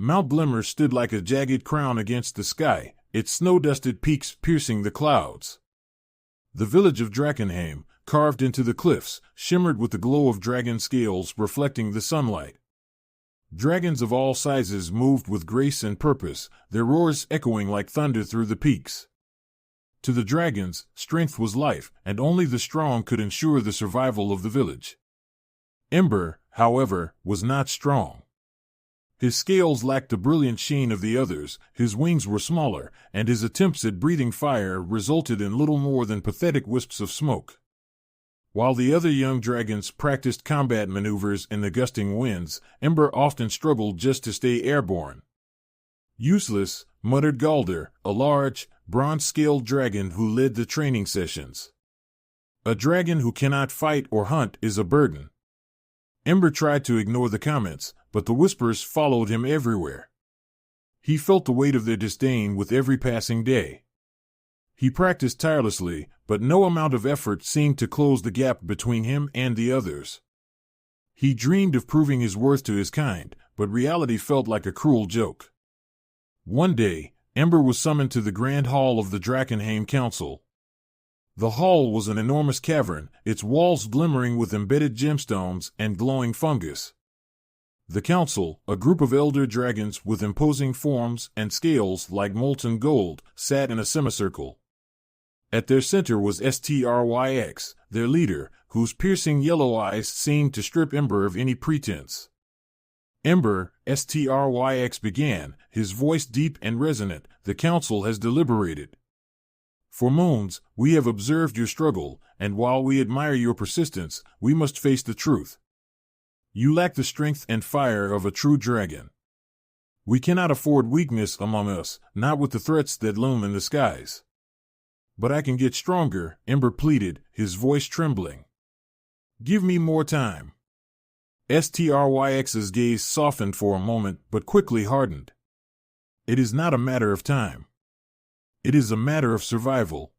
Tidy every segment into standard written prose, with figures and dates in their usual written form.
Mount Glimmer stood like a jagged crown against the sky, its snow-dusted peaks piercing the clouds. The village of Drakenheim, carved into the cliffs, shimmered with the glow of dragon scales reflecting the sunlight. Dragons of all sizes moved with grace and purpose, their roars echoing like thunder through the peaks. To the dragons, strength was life, and only the strong could ensure the survival of the village. Ember, however, was not strong. His scales lacked the brilliant sheen of the others, his wings were smaller, and his attempts at breathing fire resulted in little more than pathetic wisps of smoke. While the other young dragons practiced combat maneuvers in the gusting winds, Ember often struggled just to stay airborne. Useless, muttered Galder, a large, bronze-scaled dragon who led the training sessions. A dragon who cannot fight or hunt is a burden. Ember tried to ignore the comments, but the whispers followed him everywhere. He felt the weight of their disdain with every passing day. He practiced tirelessly, but no amount of effort seemed to close the gap between him and the others. He dreamed of proving his worth to his kind, but reality felt like a cruel joke. One day, Ember was summoned to the Grand Hall of the Drakenheim Council. The hall was an enormous cavern, its walls glimmering with embedded gemstones and glowing fungus. The council, a group of elder dragons with imposing forms and scales like molten gold, sat in a semicircle. At their center was Stryx, their leader, whose piercing yellow eyes seemed to strip Ember of any pretense. Ember, Stryx began, his voice deep and resonant, the council has deliberated. For moons, we have observed your struggle, and while we admire your persistence, we must face the truth. You lack the strength and fire of a true dragon. We cannot afford weakness among us, not with the threats that loom in the skies. But I can get stronger, Ember pleaded, his voice trembling. Give me more time. Stryx's gaze softened for a moment, but quickly hardened. It is not a matter of time. It is a matter of survival.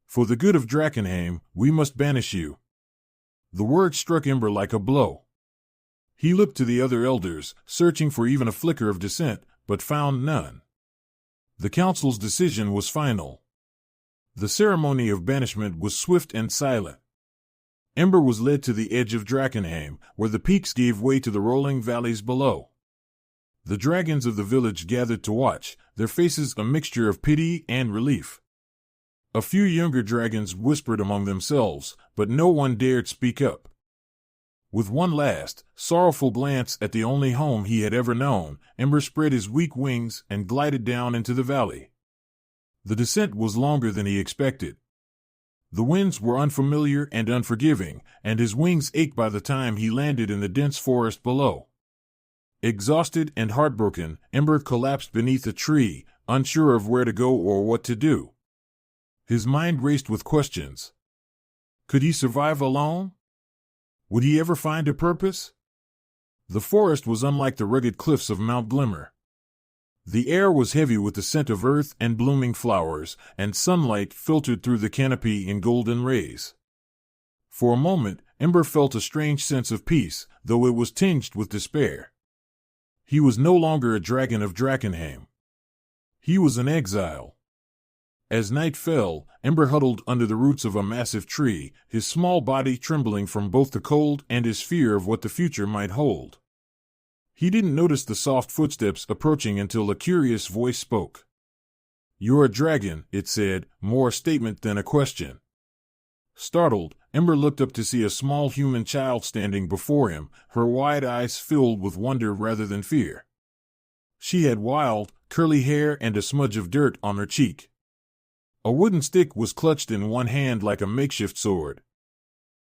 For the good of Drakenheim, we must banish you. The word struck Ember like a blow. He looked to the other elders, searching for even a flicker of dissent, but found none. The council's decision was final. The ceremony of banishment was swift and silent. Ember was led to the edge of Drakenheim, where the peaks gave way to the rolling valleys below. The dragons of the village gathered to watch, their faces a mixture of pity and relief. A few younger dragons whispered among themselves, but no one dared speak up. With one last, sorrowful glance at the only home he had ever known, Ember spread his weak wings and glided down into the valley. The descent was longer than he expected. The winds were unfamiliar and unforgiving, and his wings ached by the time he landed in the dense forest below. Exhausted and heartbroken, Ember collapsed beneath a tree, unsure of where to go or what to do. His mind raced with questions. Could he survive alone? Would he ever find a purpose? The forest was unlike the rugged cliffs of Mount Glimmer. The air was heavy with the scent of earth and blooming flowers, and sunlight filtered through the canopy in golden rays. For a moment, Ember felt a strange sense of peace, though it was tinged with despair. He was no longer a dragon of Drakenheim. He was an exile. As night fell, Ember huddled under the roots of a massive tree, his small body trembling from both the cold and his fear of what the future might hold. He didn't notice the soft footsteps approaching until a curious voice spoke. "You're a dragon," it said, more a statement than a question. Startled, Ember looked up to see a small human child standing before him, her wide eyes filled with wonder rather than fear. She had wild, curly hair and a smudge of dirt on her cheek. A wooden stick was clutched in one hand like a makeshift sword.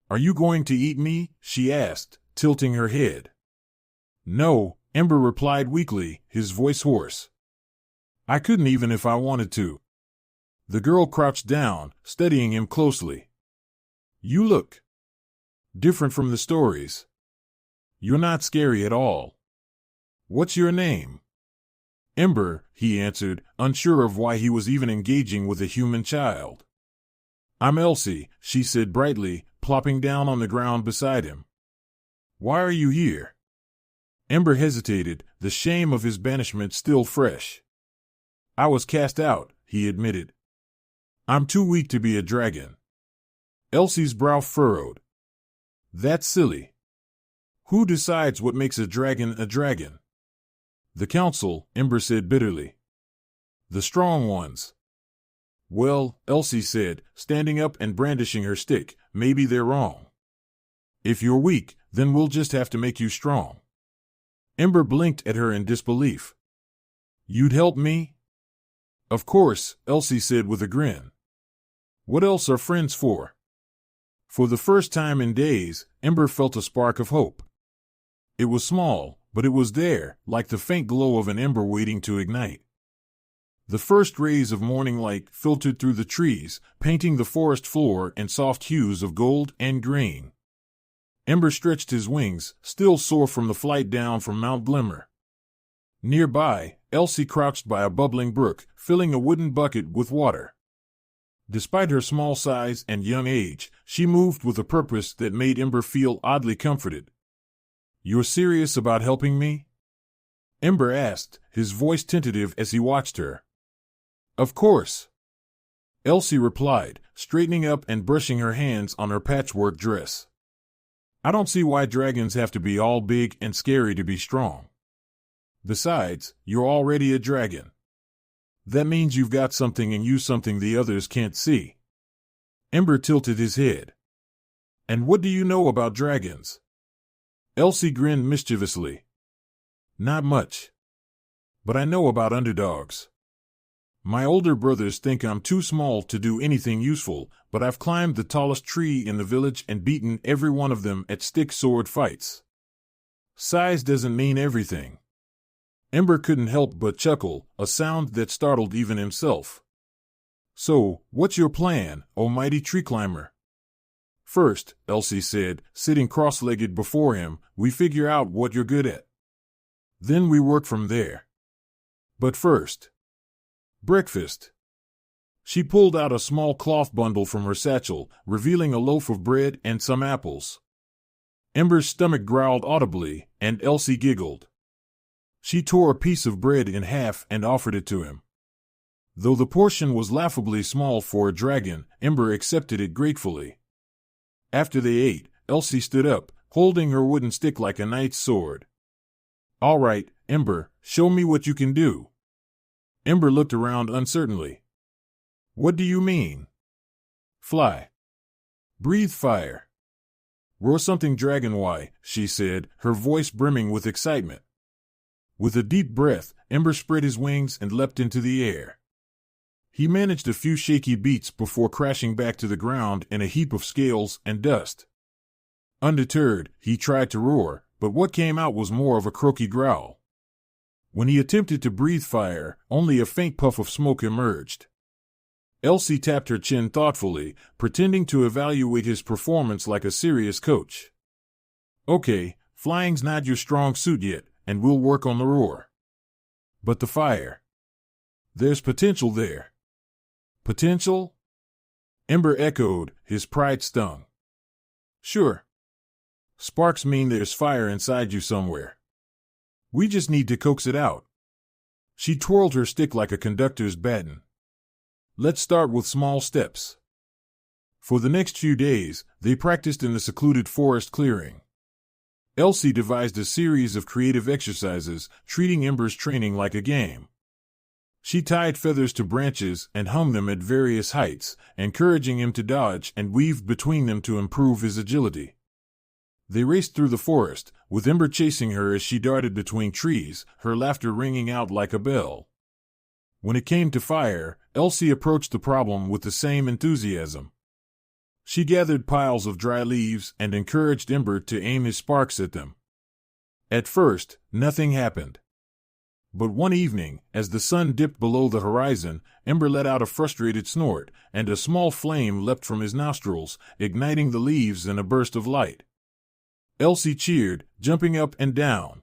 "Are you going to eat me?" she asked, tilting her head. "No," Ember replied weakly, his voice hoarse. "I couldn't even if I wanted to." The girl crouched down, studying him closely. "You look different from the stories. You're not scary at all. What's your name?" "Ember," he answered, unsure of why he was even engaging with a human child. "I'm Elsie," she said brightly, plopping down on the ground beside him. "Why are you here?" Ember hesitated, the shame of his banishment still fresh. I was cast out, he admitted. I'm too weak to be a dragon. Elsie's brow furrowed. That's silly. Who decides what makes a dragon a dragon? The council, Ember said bitterly. The strong ones. Well, Elsie said, standing up and brandishing her stick, maybe they're wrong. If you're weak, then we'll just have to make you strong. Ember blinked at her in disbelief. You'd help me? Of course, Elsie said with a grin. What else are friends for? For the first time in days, Ember felt a spark of hope. It was small, but it was there, like the faint glow of an ember waiting to ignite. The first rays of morning light filtered through the trees, painting the forest floor in soft hues of gold and green. Ember stretched his wings, still sore from the flight down from Mount Glimmer. Nearby, Elsie crouched by a bubbling brook, filling a wooden bucket with water. Despite her small size and young age, she moved with a purpose that made Ember feel oddly comforted. You're serious about helping me? Ember asked, his voice tentative as he watched her. Of course. Elsie replied, straightening up and brushing her hands on her patchwork dress. I don't see why dragons have to be all big and scary to be strong. Besides, you're already a dragon. That means you've got something in you, something the others can't see. Ember tilted his head. And what do you know about dragons? Elsie grinned mischievously. Not much. But I know about underdogs. My older brothers think I'm too small to do anything useful, but I've climbed the tallest tree in the village and beaten every one of them at stick-sword fights. Size doesn't mean everything. Ember couldn't help but chuckle, a sound that startled even himself. So, what's your plan, O mighty tree climber? First, Elsie said, sitting cross-legged before him, we figure out what you're good at. Then we work from there. But first, breakfast. She pulled out a small cloth bundle from her satchel, revealing a loaf of bread and some apples. Ember's stomach growled audibly, and Elsie giggled. She tore a piece of bread in half and offered it to him. Though the portion was laughably small for a dragon, Ember accepted it gratefully. After they ate, Elsie stood up, holding her wooden stick like a knight's sword. All right, Ember, show me what you can do. Ember looked around uncertainly. What do you mean? Fly. Breathe fire. Roar something dragon-y, she said, her voice brimming with excitement. With a deep breath, Ember spread his wings and leapt into the air. He managed a few shaky beats before crashing back to the ground in a heap of scales and dust. Undeterred, he tried to roar, but what came out was more of a croaky growl. When he attempted to breathe fire, only a faint puff of smoke emerged. Elsie tapped her chin thoughtfully, pretending to evaluate his performance like a serious coach. Okay, flying's not your strong suit yet, and we'll work on the roar. But the fire. There's potential there. Potential? Ember echoed, his pride stung. Sure. Sparks mean there's fire inside you somewhere. We just need to coax it out. She twirled her stick like a conductor's baton. Let's start with small steps. For the next few days, they practiced in the secluded forest clearing. Elsie devised a series of creative exercises, treating Ember's training like a game. She tied feathers to branches and hung them at various heights, encouraging him to dodge and weave between them to improve his agility. They raced through the forest, with Ember chasing her as she darted between trees, her laughter ringing out like a bell. When it came to fire, Elsie approached the problem with the same enthusiasm. She gathered piles of dry leaves and encouraged Ember to aim his sparks at them. At first, nothing happened. But one evening, as the sun dipped below the horizon, Ember let out a frustrated snort, and a small flame leapt from his nostrils, igniting the leaves in a burst of light. Elsie cheered, jumping up and down.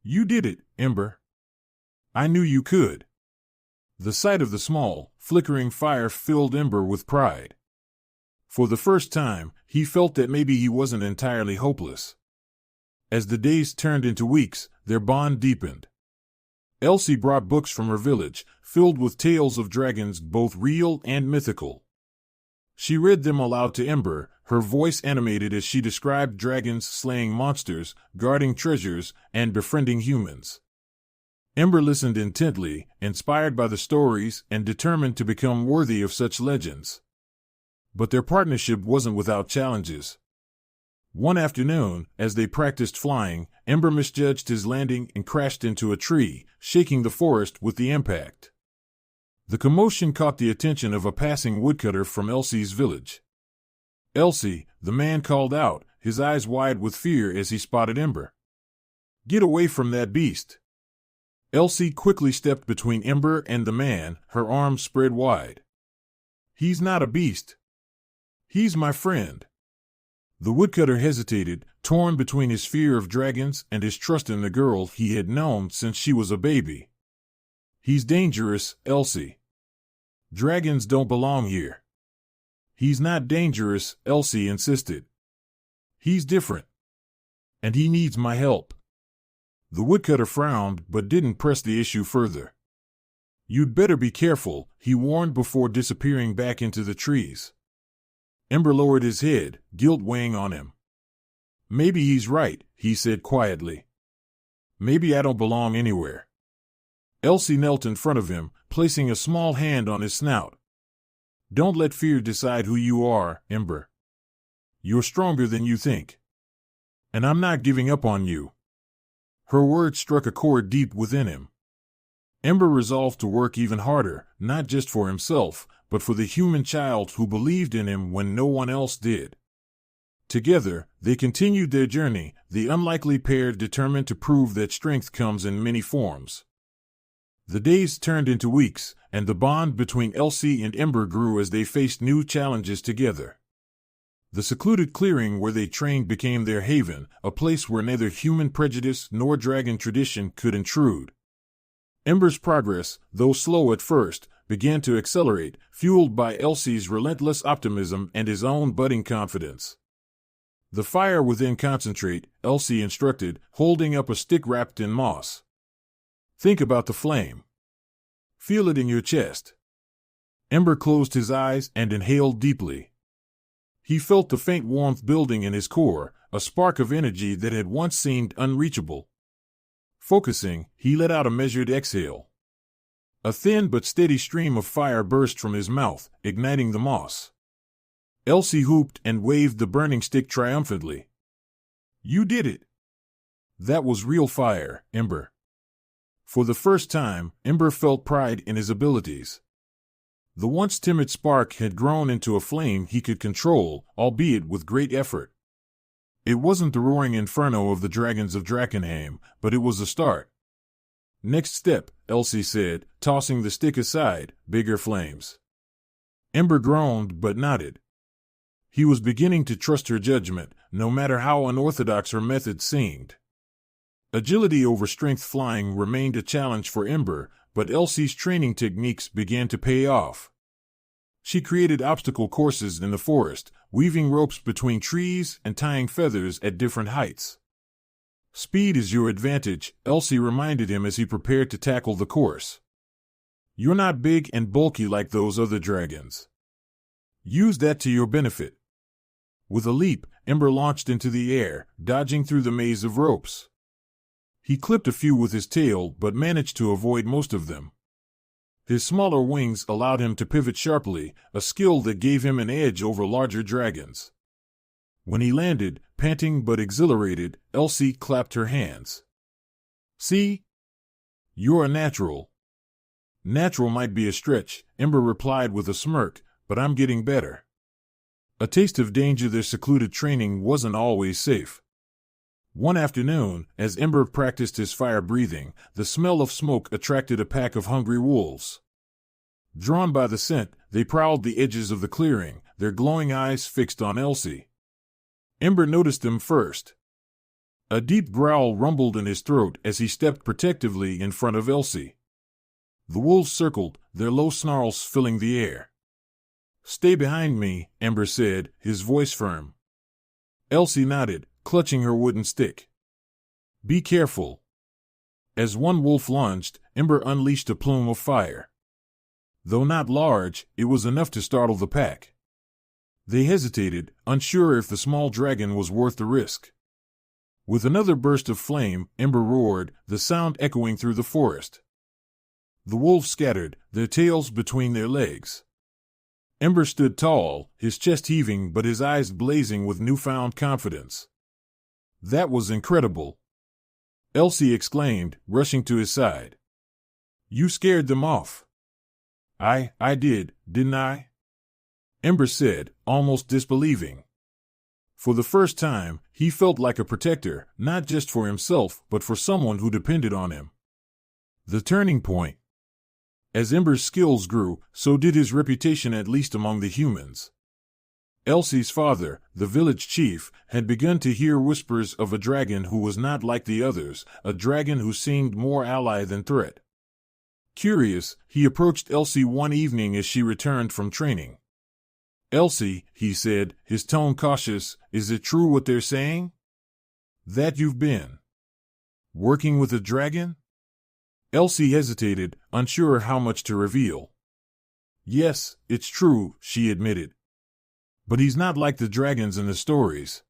You did it, Ember. I knew you could. The sight of the small, flickering fire filled Ember with pride. For the first time, he felt that maybe he wasn't entirely hopeless. As the days turned into weeks, their bond deepened. Elsie brought books from her village, filled with tales of dragons both real and mythical. She read them aloud to Ember, her voice animated as she described dragons slaying monsters, guarding treasures, and befriending humans. Ember listened intently, inspired by the stories and determined to become worthy of such legends. But their partnership wasn't without challenges. One afternoon, as they practiced flying, Ember misjudged his landing and crashed into a tree, shaking the forest with the impact. The commotion caught the attention of a passing woodcutter from Elsie's village. "Elsie," the man called out, his eyes wide with fear as he spotted Ember. "Get away from that beast." Elsie quickly stepped between Ember and the man, her arms spread wide. "He's not a beast. He's my friend." The woodcutter hesitated, torn between his fear of dragons and his trust in the girl he had known since she was a baby. "He's dangerous, Elsie. Dragons don't belong here." "He's not dangerous," Elsie insisted. "He's different. And he needs my help." The woodcutter frowned but didn't press the issue further. "You'd better be careful," he warned before disappearing back into the trees. Ember lowered his head, guilt weighing on him. "Maybe he's right," he said quietly. "Maybe I don't belong anywhere." Elsie knelt in front of him, placing a small hand on his snout. "Don't let fear decide who you are, Ember. You're stronger than you think. And I'm not giving up on you." Her words struck a chord deep within him. Ember resolved to work even harder, not just for himself, but for the human child who believed in him when no one else did. Together, they continued their journey, the unlikely pair determined to prove that strength comes in many forms. The days turned into weeks, and the bond between Elsie and Ember grew as they faced new challenges together. The secluded clearing where they trained became their haven, a place where neither human prejudice nor dragon tradition could intrude. Ember's progress, though slow at first, began to accelerate, fueled by Elsie's relentless optimism and his own budding confidence. "The fire within concentrate," Elsie instructed, holding up a stick wrapped in moss. "Think about the flame. Feel it in your chest." Ember closed his eyes and inhaled deeply. He felt the faint warmth building in his core, a spark of energy that had once seemed unreachable. Focusing, he let out a measured exhale. A thin but steady stream of fire burst from his mouth, igniting the moss. Elsie whooped and waved the burning stick triumphantly. "You did it!" "That was real fire, Ember." For the first time, Ember felt pride in his abilities. The once timid spark had grown into a flame he could control, albeit with great effort. It wasn't the roaring inferno of the dragons of Drakenheim, but it was a start. "Next step," Elsie said, tossing the stick aside, "bigger flames." Ember groaned but nodded. He was beginning to trust her judgment, no matter how unorthodox her methods seemed. Agility over strength flying remained a challenge for Ember, but Elsie's training techniques began to pay off. She created obstacle courses in the forest, weaving ropes between trees and tying feathers at different heights. "Speed is your advantage," Elsie reminded him as he prepared to tackle the course. "You're not big and bulky like those other dragons. Use that to your benefit." With a leap, Ember launched into the air, dodging through the maze of ropes. He clipped a few with his tail but managed to avoid most of them. His smaller wings allowed him to pivot sharply, a skill that gave him an edge over larger dragons. When he landed, panting but exhilarated, Elsie clapped her hands. "See? You're a natural." "Natural might be a stretch," Ember replied with a smirk, "but I'm getting better." A taste of danger. Their secluded training wasn't always safe. One afternoon, as Ember practiced his fire breathing, the smell of smoke attracted a pack of hungry wolves. Drawn by the scent, they prowled the edges of the clearing, their glowing eyes fixed on Elsie. Ember noticed them first. A deep growl rumbled in his throat as he stepped protectively in front of Elsie. The wolves circled, their low snarls filling the air. "Stay behind me," Ember said, his voice firm. Elsie nodded, clutching her wooden stick. Be careful. As one wolf lunged, Ember unleashed a plume of fire. Though not large, it was enough to startle the pack. They hesitated, unsure if the small dragon was worth the risk. With another burst of flame, Ember roared, the sound echoing through the forest. The wolves scattered, their tails between their legs. Ember stood tall, his chest heaving but his eyes blazing with newfound confidence. That was incredible. Elsie exclaimed, rushing to his side. You scared them off. I did, didn't I? Ember said, almost disbelieving. For the first time, he felt like a protector, not just for himself, but for someone who depended on him. The turning point. As Ember's skills grew, so did his reputation, at least among the humans. Elsie's father, the village chief, had begun to hear whispers of a dragon who was not like the others, a dragon who seemed more ally than threat. Curious, he approached Elsie one evening as she returned from training. Elsie, he said, his tone cautious, is it true what they're saying? That you've been working with a dragon? Elsie hesitated, unsure how much to reveal. Yes, it's true, she admitted. But he's not like the dragons in the stories.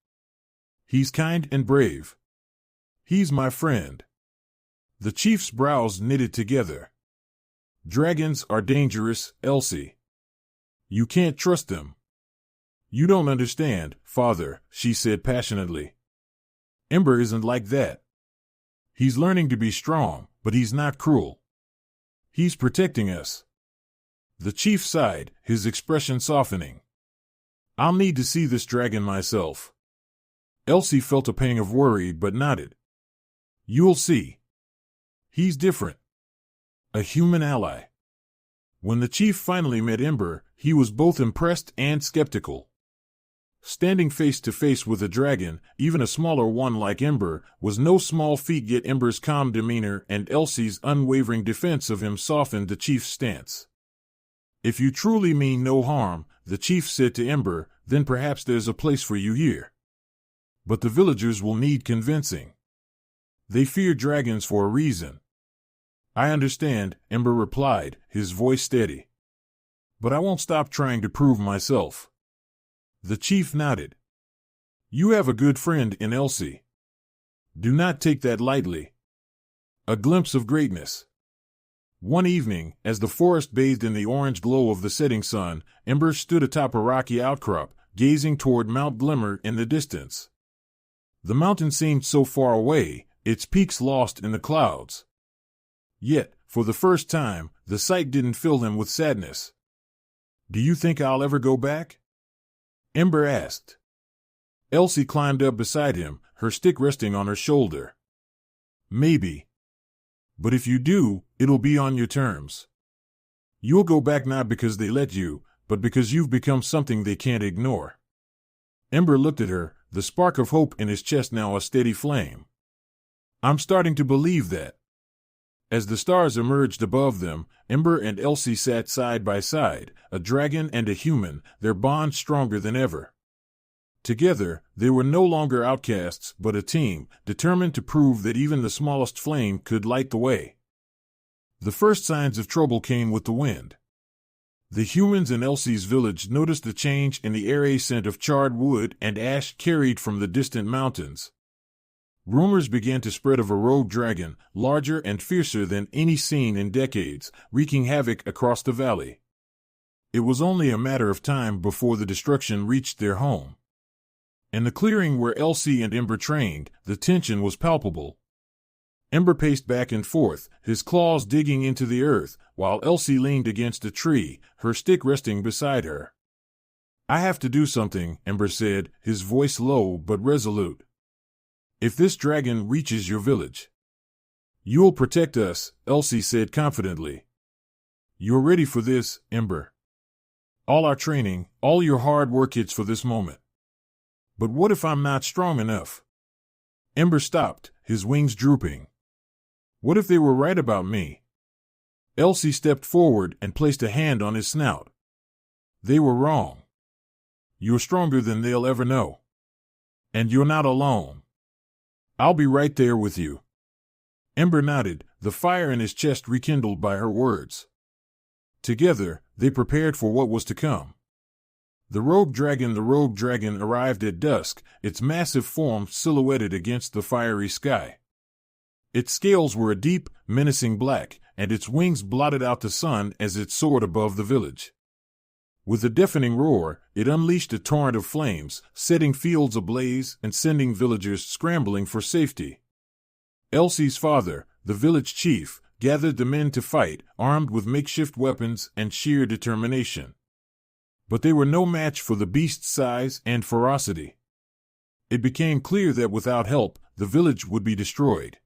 He's kind and brave. He's my friend. The chief's brows knitted together. Dragons are dangerous, Elsie. You can't trust them. You don't understand, father, she said passionately. Ember isn't like that. He's learning to be strong, but he's not cruel. He's protecting us. The chief sighed, his expression softening. I'll need to see this dragon myself. Elsie felt a pang of worry but nodded. You'll see. He's different. A human ally. When the chief finally met Ember, he was both impressed and skeptical. Standing face to face with a dragon, even a smaller one like Ember, was no small feat, yet Ember's calm demeanor and Elsie's unwavering defense of him softened the chief's stance. If you truly mean no harm, the chief said to Ember, then perhaps there's a place for you here. But the villagers will need convincing. They fear dragons for a reason. I understand, Ember replied, his voice steady. But I won't stop trying to prove myself. The chief nodded. You have a good friend in Elsie. Do not take that lightly. A glimpse of greatness. One evening, as the forest bathed in the orange glow of the setting sun, Ember stood atop a rocky outcrop, gazing toward Mount Glimmer in the distance. The mountain seemed so far away, its peaks lost in the clouds. Yet, for the first time, the sight didn't fill him with sadness. Do you think I'll ever go back? Ember asked. Elsie climbed up beside him, her stick resting on her shoulder. Maybe. But if you do, it'll be on your terms. You'll go back not because they let you, but because you've become something they can't ignore. Ember looked at her, the spark of hope in his chest now a steady flame. I'm starting to believe that. As the stars emerged above them, Ember and Elsie sat side by side, a dragon and a human, their bond stronger than ever. Together, they were no longer outcasts but a team, determined to prove that even the smallest flame could light the way. The first signs of trouble came with the wind. The humans in Elsie's village noticed the change in the airy scent of charred wood and ash carried from the distant mountains. Rumors began to spread of a rogue dragon, larger and fiercer than any seen in decades, wreaking havoc across the valley. It was only a matter of time before the destruction reached their home. In the clearing where Elsie and Ember trained, the tension was palpable. Ember paced back and forth, his claws digging into the earth, while Elsie leaned against a tree, her stick resting beside her. I have to do something, Ember said, his voice low but resolute. If this dragon reaches your village, you'll protect us, Elsie said confidently. You're ready for this, Ember. All our training, all your hard work, it's for this moment. But what if I'm not strong enough? Ember stopped, his wings drooping. What if they were right about me? Elsie stepped forward and placed a hand on his snout. They were wrong. You're stronger than they'll ever know. And you're not alone. I'll be right there with you. Ember nodded, the fire in his chest rekindled by her words. Together, they prepared for what was to come. The rogue dragon arrived at dusk, its massive form silhouetted against the fiery sky. Its scales were a deep, menacing black, and its wings blotted out the sun as it soared above the village. With a deafening roar, it unleashed a torrent of flames, setting fields ablaze and sending villagers scrambling for safety. Elsie's father, the village chief, gathered the men to fight, armed with makeshift weapons and sheer determination. But they were no match for the beast's size and ferocity. It became clear that without help, the village would be destroyed.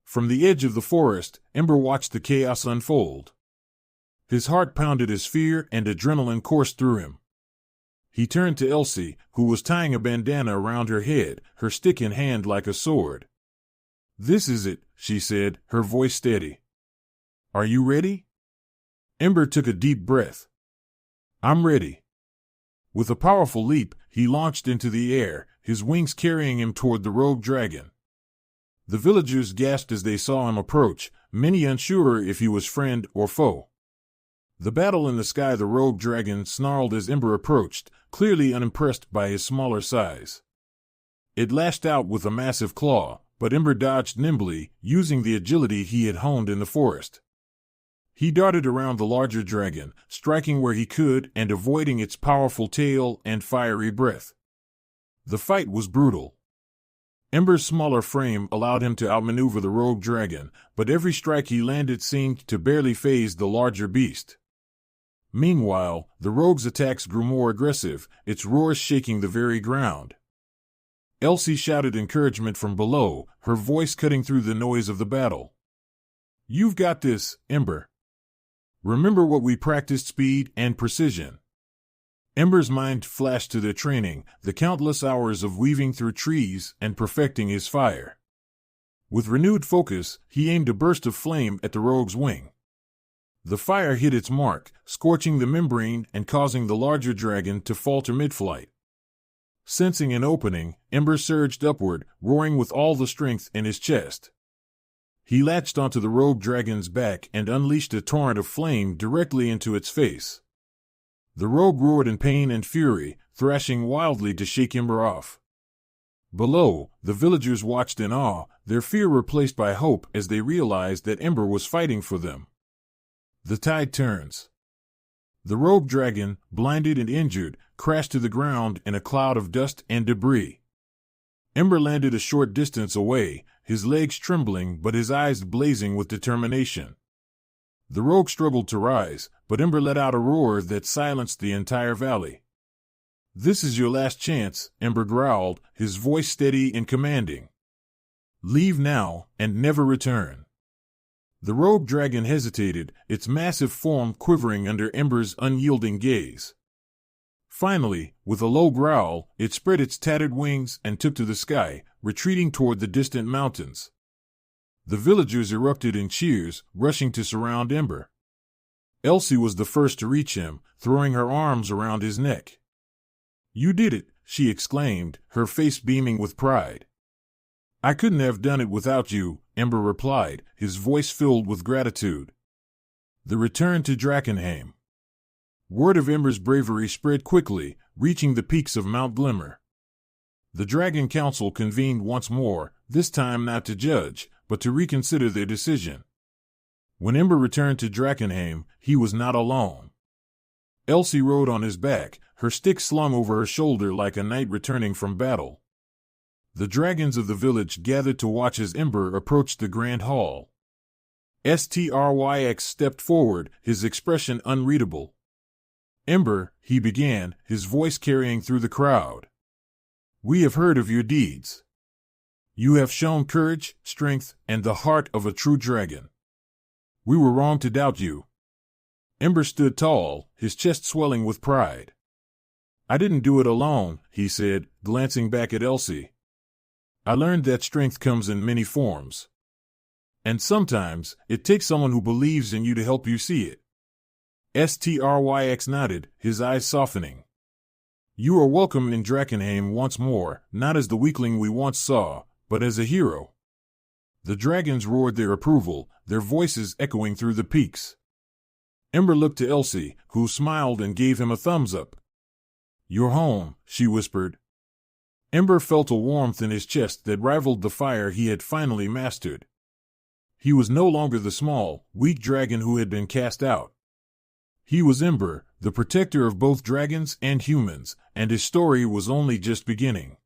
From the edge of the forest, Ember watched the chaos unfold. His heart pounded as fear and adrenaline coursed through him. He turned to Elsie, who was tying a bandana around her head, her stick in hand like a sword. "This is it," she said, her voice steady. "Are you ready?" Ember took a deep breath. "I'm ready." With a powerful leap, he launched into the air, his wings carrying him toward the rogue dragon. The villagers gasped as they saw him approach, many unsure if he was friend or foe. The battle in the sky, the rogue dragon snarled as Ember approached, clearly unimpressed by his smaller size. It lashed out with a massive claw, but Ember dodged nimbly, using the agility he had honed in the forest. He darted around the larger dragon, striking where he could and avoiding its powerful tail and fiery breath. The fight was brutal. Ember's smaller frame allowed him to outmaneuver the rogue dragon, but every strike he landed seemed to barely faze the larger beast. Meanwhile, the rogue's attacks grew more aggressive, its roars shaking the very ground. Elsie shouted encouragement from below, her voice cutting through the noise of the battle. "You've got this, Ember. Remember what we practiced, speed and precision." Ember's mind flashed to their training, the countless hours of weaving through trees and perfecting his fire. With renewed focus, he aimed a burst of flame at the rogue's wing. The fire hit its mark, scorching the membrane and causing the larger dragon to falter mid-flight. Sensing an opening, Ember surged upward, roaring with all the strength in his chest. He latched onto the rogue dragon's back and unleashed a torrent of flame directly into its face. The rogue roared in pain and fury, thrashing wildly to shake Ember off. Below, the villagers watched in awe, their fear replaced by hope as they realized that Ember was fighting for them. The tide turns. The rogue dragon, blinded and injured, crashed to the ground in a cloud of dust and debris. Ember landed a short distance away, his legs trembling but his eyes blazing with determination. The rogue struggled to rise, but Ember let out a roar that silenced the entire valley. "This is your last chance," Ember growled, his voice steady and commanding. "Leave now, and never return." The rogue dragon hesitated, its massive form quivering under Ember's unyielding gaze. Finally, with a low growl, it spread its tattered wings and took to the sky, retreating toward the distant mountains. The villagers erupted in cheers, rushing to surround Ember. Elsie was the first to reach him, throwing her arms around his neck. "You did it," she exclaimed, her face beaming with pride. "I couldn't have done it without you," Ember replied, his voice filled with gratitude. The return to Drakenheim. Word of Ember's bravery spread quickly, reaching the peaks of Mount Glimmer. The Dragon Council convened once more, this time not to judge, but to reconsider their decision. When Ember returned to Drakenheim, he was not alone. Elsie rode on his back, her stick slung over her shoulder like a knight returning from battle. The dragons of the village gathered to watch as Ember approached the grand hall. Stryx stepped forward, his expression unreadable. "Ember," he began, his voice carrying through the crowd. "We have heard of your deeds. You have shown courage, strength, and the heart of a true dragon. We were wrong to doubt you." Ember stood tall, his chest swelling with pride. "I didn't do it alone," he said, glancing back at Elsie. "I learned that strength comes in many forms. And sometimes, it takes someone who believes in you to help you see it." Stryx nodded, his eyes softening. "You are welcome in Drakenheim once more, not as the weakling we once saw, but as a hero. The dragons roared their approval, their voices echoing through the peaks. Ember looked to Elsie, who smiled and gave him a thumbs up. "You're home," she whispered. Ember felt a warmth in his chest that rivaled the fire he had finally mastered. He was no longer the small, weak dragon who had been cast out. He was Ember, the protector of both dragons and humans, and his story was only just beginning.